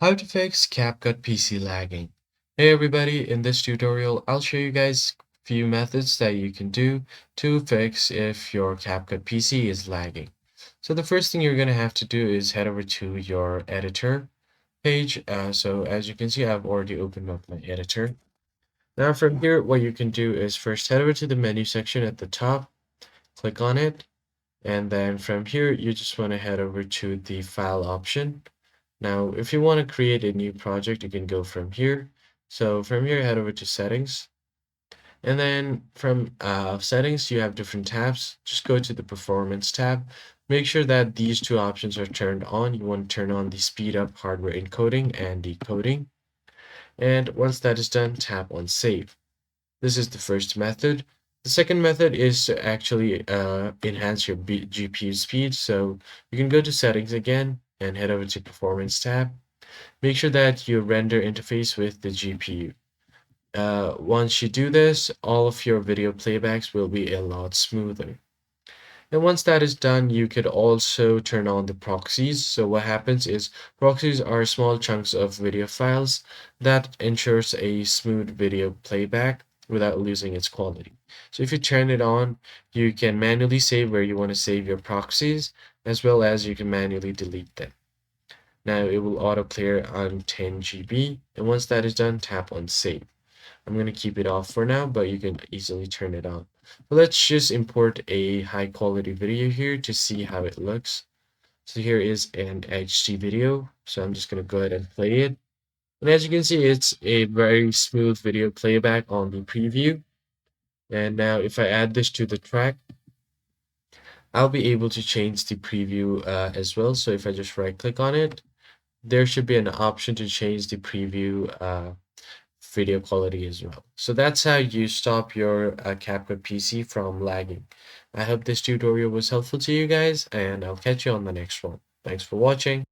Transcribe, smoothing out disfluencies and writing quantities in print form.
How to fix CapCut PC lagging. Hey everybody, in this tutorial I'll show you guys a few methods that you can do to fix if your CapCut PC is lagging. So the first thing you're going to have to do is head over to your editor page. So as you can see, I've already opened up my editor. Now from here, what you can do is first head over to the menu section at the top, click on it, and then from here you just want to head over to the file option. Now, if you want to create a new project, you can go from here. So from here, head over to settings. And then from settings, you have different tabs. Just go to the performance tab. Make sure that these two options are turned on. You want to turn on the speed up hardware encoding and decoding. And once that is done, tap on save. This is the first method. The second method is to actually enhance your GPU speed. So you can go to settings again and head over to performance tab. Make sure that you render interface with the GPU. Once you do this, all of your video playbacks will be a lot smoother. And once that is done, you could also turn on the proxies. So what happens is proxies are small chunks of video files that ensures a smooth video playback without losing its quality. So if you turn it on, you can manually save where you want to save your proxies, as well as you can manually delete them. Now it will auto clear on 10 GB, and once that is done, tap on save. I'm going to keep it off for now, but you can easily turn it on. But let's just import a high quality video here to see how it looks. So here is an HD video. So I'm just going to go ahead and play it. And as you can see, it's a very smooth video playback on the preview. And now if I add this to the track, I'll be able to change the preview as well. So if I just right click on it, there should be an option to change the preview video quality as well. So that's how you stop your CapCut PC from lagging. I hope this tutorial was helpful to you guys, and I'll catch you on the next one. Thanks for watching.